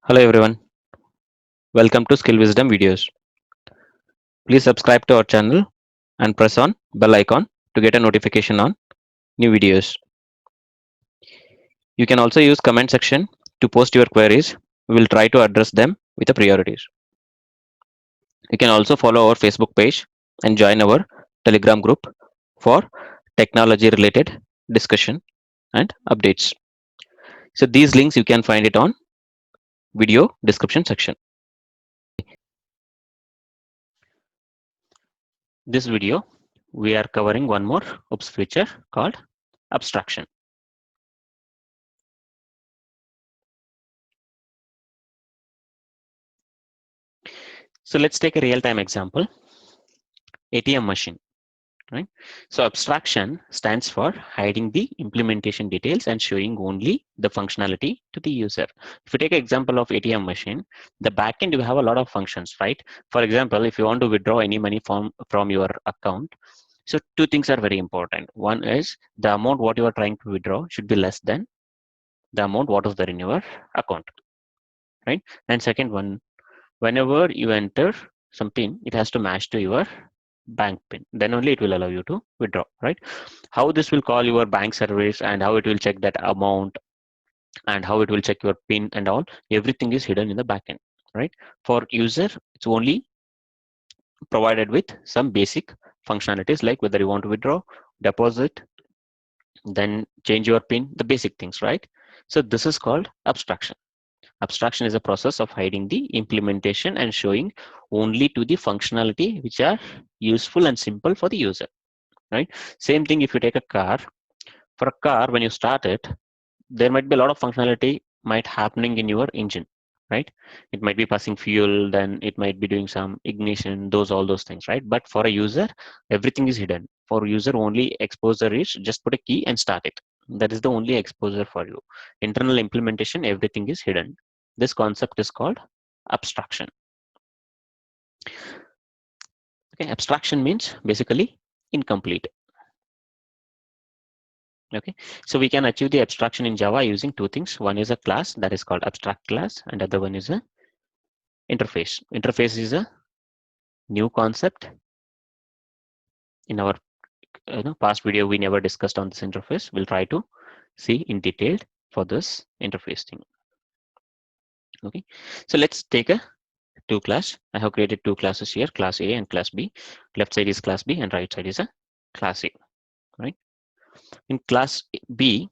Hello everyone, welcome to Skill Wisdom videos. Please subscribe to our channel and press on bell icon to get a notification on new videos. You can also use comment section to post your queries. We will try to address them with the priorities. You can also follow our Facebook page and join our Telegram group for technology related discussion and updates. So these links you can find it on video description section. This video we are covering one more OOPS feature called abstraction. So let's take a real-time example, ATM machine, right? So abstraction stands for hiding the implementation details and showing only the functionality to the user. If you take an example of ATM machine, the backend you have a lot of functions, right? For example, if you want to withdraw any money from your account, so two things are very important. One is the amount what you are trying to withdraw should be less than the amount what is there in your account, right? And second one, whenever you enter some pin, it has to match to your bank pin, then only it will allow you to withdraw, right? How this will call your bank service and how it will check that amount and how it will check your pin and all, everything is hidden in the backend, right? For user, it's only provided with some basic functionalities like whether you want to withdraw, deposit, then change your pin, the basic things, right? So this is called abstraction. Abstraction is a process of hiding the implementation and showing only to the functionality which are useful and simple for the user, right? Same thing if you take a car. For a car, when you start it, there might be a lot of functionality might happening in your engine, right? It might be passing fuel, then it might be doing some ignition, all those things, right? But for a user, everything is hidden. For user, only exposure is just put a key and start it. That is the only exposure for you. Internal implementation, everything is hidden. This concept is called abstraction. Okay, abstraction means basically incomplete. Okay, so we can achieve the abstraction in Java using two things. One is a class that is called abstract class, and other one is a interface. Interface is a new concept. In our past video, we never discussed on this interface. We'll try to see in detail for this interface thing. Okay, so let's take a two class. I have created two classes here, class A and class B. Left side is class B and right side is a class A, right? In class B,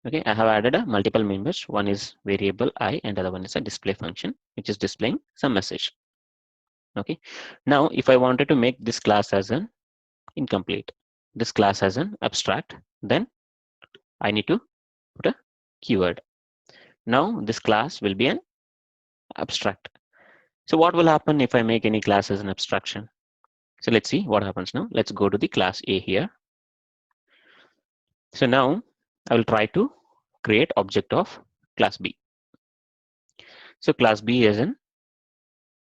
okay, I have added a multiple members. One is variable I and the other one is a display function, which is displaying some message. Okay, now if I wanted to make this class as an incomplete, this class as an abstract, then I need to put a keyword. Now this class will be an abstract. So what will happen if I make any class as an abstraction? So let's see what happens now. Let's go to the class A here. So now I will try to create object of class B. So class B is an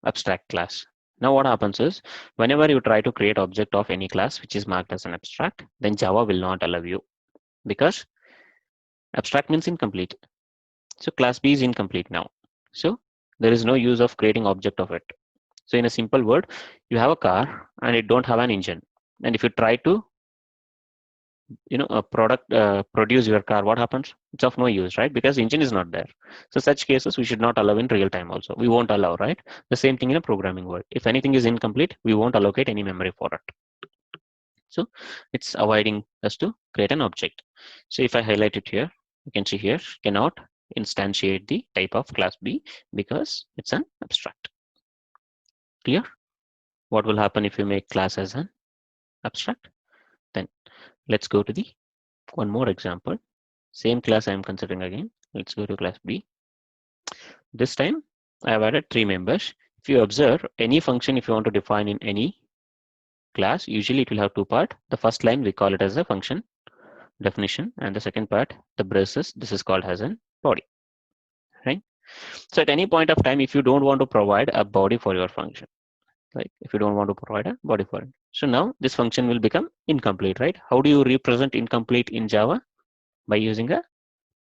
abstract class. Now what happens is whenever you try to create object of any class which is marked as an abstract, then Java will not allow you because abstract means incomplete. So class B is incomplete now. So there is no use of creating object of it. So in a simple word, you have a car and it don't have an engine. And if you try to produce your car, what happens? It's of no use, right? Because engine is not there. So such cases we should not allow in real time also. We won't allow, right? The same thing in a programming world. If anything is incomplete, we won't allocate any memory for it. So it's avoiding us to create an object. So if I highlight it here, you can see here cannot instantiate the type of class B because it's an abstract. Clear? What will happen if you make class as an abstract? Then let's go to the one more example. Same class I am considering again. Let's go to class B. This time I have added three members. If you observe any function, if you want to define in any class, usually it will have two parts. The first line we call it as a function definition, and the second part, the braces, this is called as a body, right? So at any point of time, if you don't want to provide a body for your function, like if you don't want to provide a body for it, so now this function will become incomplete, right? How do you represent incomplete in Java? By using a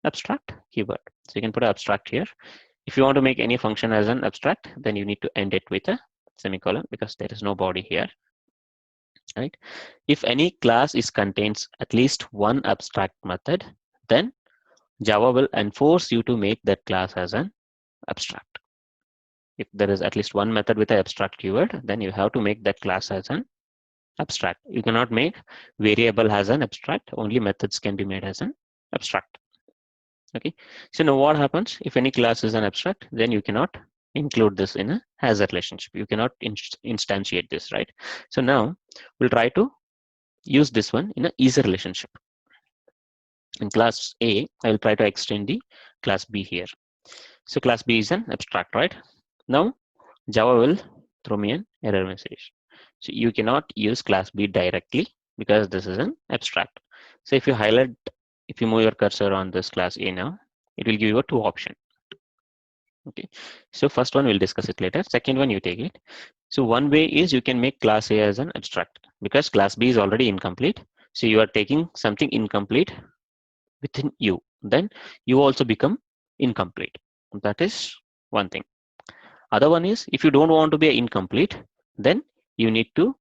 abstract keyword. So you can put an abstract here. If you want to make any function as an abstract, then you need to end it with a semicolon because there is no body here, right? If any class is contains at least one abstract method, then Java will enforce you to make that class as an abstract. If there is at least one method with an abstract keyword, then you have to make that class as an abstract. You cannot make variable as an abstract. Only methods can be made as an abstract. Okay. So now what happens if any class is an abstract? Then you cannot include this in a as a relationship. You cannot instantiate this, right? So now we'll try to use this one in a easier relationship. In class A, I will try to extend the class B here. So class B is an abstract, right? Now Java will throw me an error message. So you cannot use class B directly because this is an abstract. So if you move your cursor on this class A now, it will give you a two option. Okay. So first one we'll discuss it later. Second one you take it. So one way is you can make class A as an abstract because class B is already incomplete. So you are taking something incomplete within you. Then you also become incomplete. That is one thing. Other one is if you don't want to be incomplete, then you need to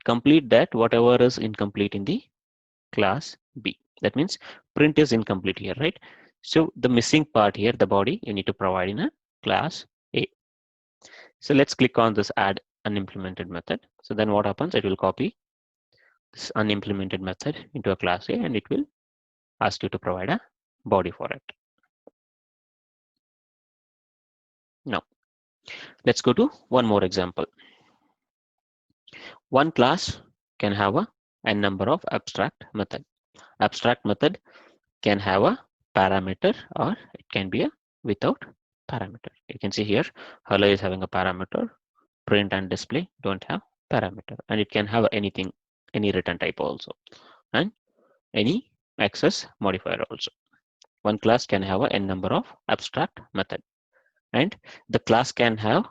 complete that whatever is incomplete in the class B. That means print is incomplete here, right? So the missing part here, the body, you need to provide in a class A. So let's click on this add unimplemented method. So then what happens? It will copy this unimplemented method into a class A and it will ask you to provide a body for it. Now, let's go to one more example. One class can have a n number of abstract method. Abstract method can have a parameter or it can be a without parameter. You can see here, hello is having a parameter, print and display don't have parameter, and it can have anything, any return type also, and any access modifier also. One class can have a n number of abstract method, and the class can have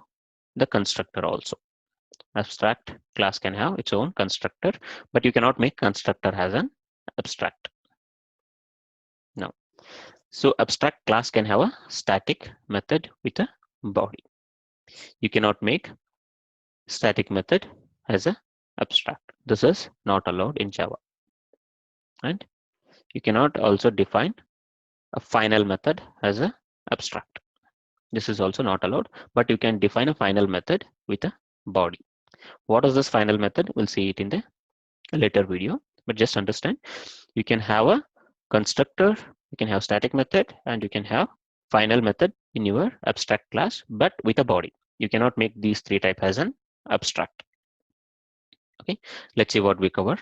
the constructor also. Abstract class can have its own constructor, but you cannot make constructor as an abstract. Now, so abstract class can have a static method with a body. You cannot make static method as a abstract. This is not allowed in Java. And you cannot also define a final method as a abstract. This is also not allowed, but you can define a final method with a body. What is this final method? We'll see it in the later video, but just understand you can have a constructor, you can have static method, and you can have final method in your abstract class, but with a body. You cannot make these three types as an abstract. Okay, let's see what we cover.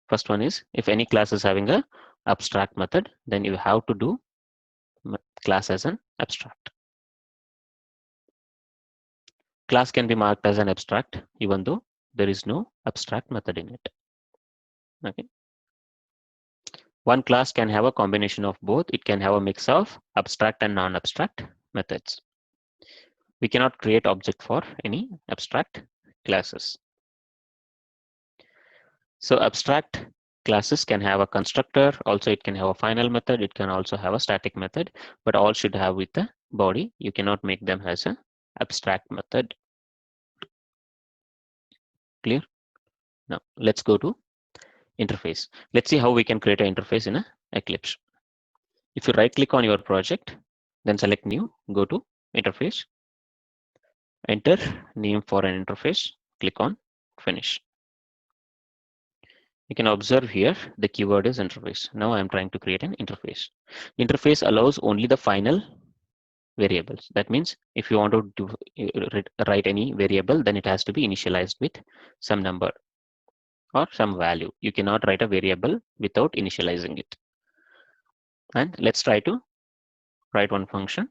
First one is if any class is having a abstract method, then you have to do class as an abstract. Class can be marked as an abstract even though there is no abstract method in it. Okay. One class can have a combination of both. It can have a mix of abstract and non-abstract methods. We cannot create object for any abstract classes. So abstract classes can have a constructor. Also, it can have a final method. It can also have a static method, but all should have with the body. You cannot make them as an abstract method. Clear? Now, let's go to interface. Let's see how we can create an interface in a Eclipse. If you right click on your project, then select new, go to interface, enter name for an interface, click on finish. You can observe here the keyword is interface. Now I am trying to create an interface. Interface allows only the final variables. That means if you want to write any variable, then it has to be initialized with some number or some value. You cannot write a variable without initializing it. And let's try to write one function.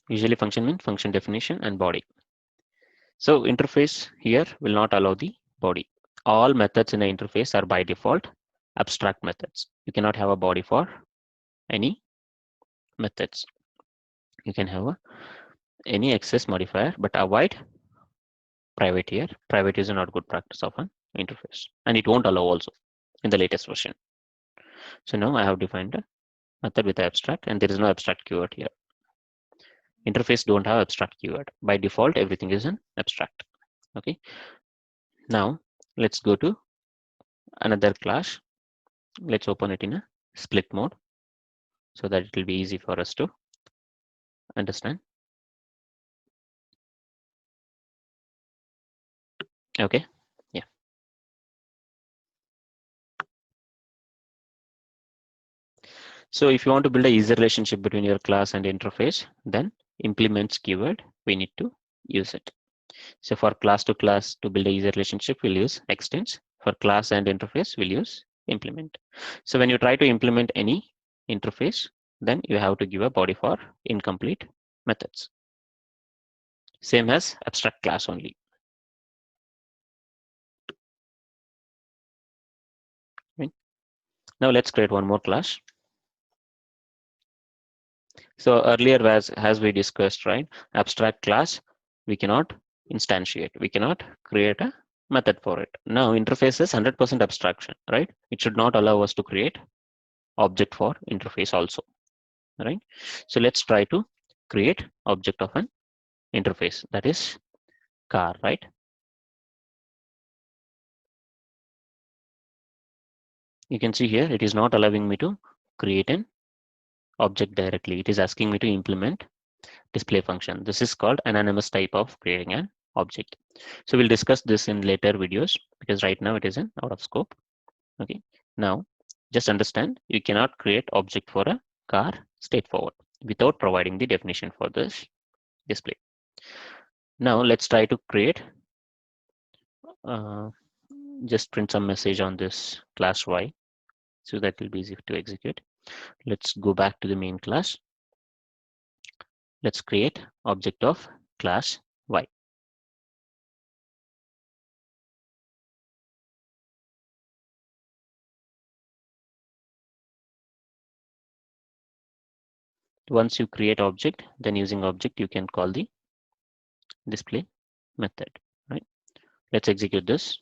Usually function means function definition and body. So interface here will not allow the body. All methods in the interface are by default abstract methods. You cannot have a body for any methods. You can have any access modifier, but avoid private here. Private is not good practice of an interface, and it won't allow also in the latest version. So now I have defined method with abstract, and there is no abstract keyword here. Interface don't have abstract keyword. By default, everything is an abstract. Okay. Now let's go to another class. Let's open it in a split mode so that it will be easy for us to understand. Okay. Yeah. So if you want to build a easy relationship between your class and interface, then implements keyword, we need to use it. So for class to build a easy relationship, we'll use extends. For class and interface, we'll use implement. So when you try to implement any interface, then you have to give a body for incomplete methods. Same as abstract class only. Right? Now let's create one more class. So earlier, as we discussed, right, abstract class, we cannot instantiate, we cannot create a method for it. Now interface is 100% abstraction, right? It should not allow us to create object for interface also, right? So let's try to create object of an interface, that is car, right? You can see here, it is not allowing me to create an object directly. It is asking me to implement display function. This is called anonymous type of creating an object. So we'll discuss this in later videos because right now it is in out of scope. Okay. Now just understand you cannot create object for a car straightforward without providing the definition for this display. Now let's try to create uh, just print some message on this class y so that will be easy to execute. Let's go back to the main class. Let's create object of class y. Once you create object, then using object you can call the display method, right? Let's execute this.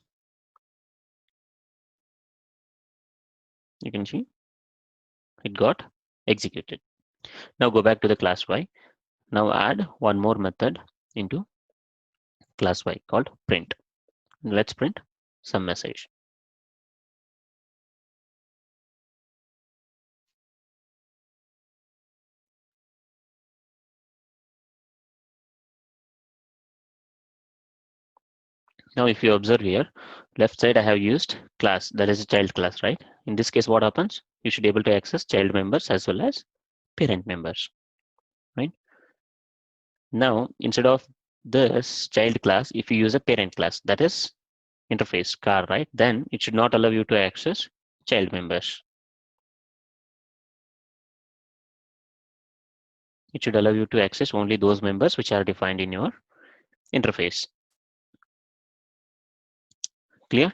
You can see it got executed. Now go back to the class y. Now add one more method into class y called print. Let's print some message. Now if you observe here, left side I have used class, that is a child class, right? In this case, what happens? You should be able to access child members as well as parent members, right? Now instead of this child class, if you use a parent class, that is interface car, right? Then it should not allow you to access child members. It should allow you to access only those members which are defined in your interface. Clear?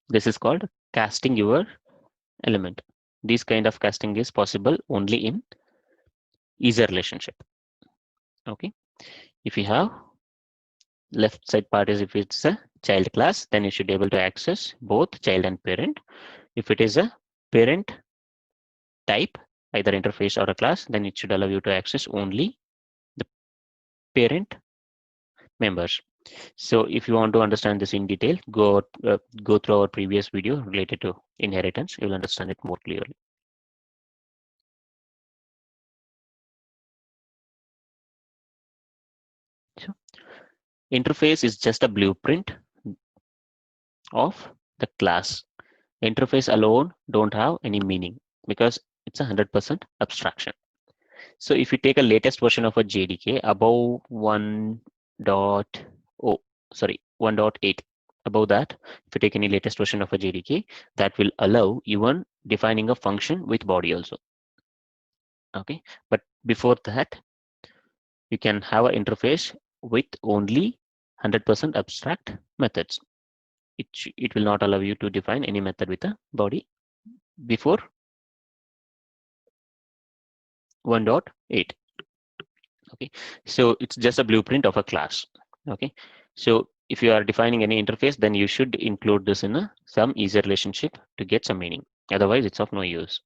This is called casting your element. This kind of casting is possible only in easier relationship. Okay. If you have left side part is if it's a child class, then you should be able to access both child and parent. If it is a parent type, either interface or a class, then it should allow you to access only the parent members. So if you want to understand this in detail, go through our previous video related to inheritance. You will understand it more clearly. So interface is just a blueprint of the class. Interface alone don't have any meaning because it's 100% abstraction. So if you take a latest version of a JDK above 1.8, above that, if you take any latest version of a JDK, that will allow even defining a function with body also. Okay, but before that, you can have an interface with only 100% abstract methods. It will not allow you to define any method with a body before 1.8. Okay, so it's just a blueprint of a class. Okay, so if you are defining any interface, then you should include this in some easier relationship to get some meaning. Otherwise, it's of no use.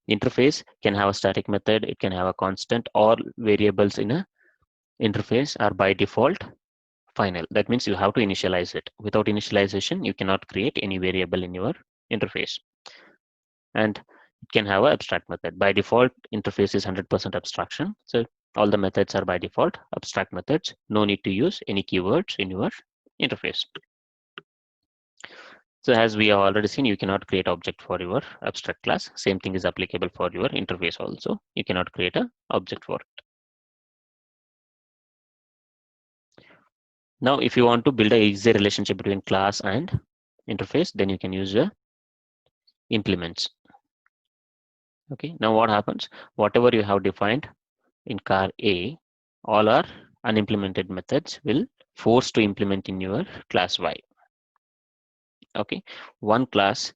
Interface can have a static method, it can have a constant, or variables in a interface are by default final. That means you have to initialize it. Without initialization, you cannot create any variable in your interface. And it can have an abstract method. By default, interface is 100% abstraction. So all the methods are by default abstract methods. No need to use any keywords in your interface. So as we have already seen, you cannot create object for your abstract class. Same thing is applicable for your interface also. You cannot create an object for it. Now, if you want to build a easy relationship between class and interface, then you can use the implements. Okay, now what happens? Whatever you have defined in car A, all our unimplemented methods will force to implement in your class Y. Okay, one class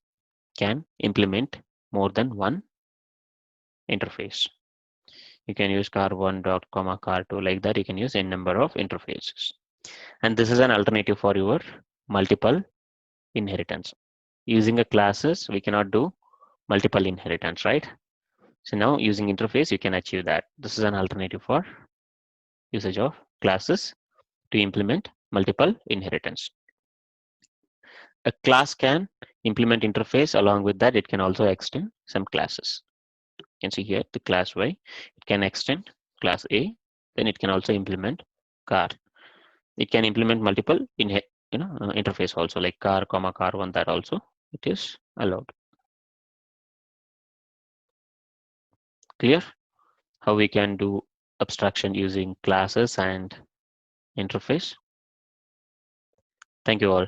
can implement more than one interface. You can use car1 dot comma car2 like that. You can use n number of interfaces. And this is an alternative for your multiple inheritance. Using a classes, we cannot do multiple inheritance, right? So now using interface, you can achieve that. This is an alternative for usage of classes to implement multiple inheritance. A class can implement interface. Along with that, it can also extend some classes. You can see here the class Y, it can extend class A, then it can also implement car. It can implement multiple interface also, like car comma car1, that also it is allowed. Clear how we can do abstraction using classes and interface? Thank you all.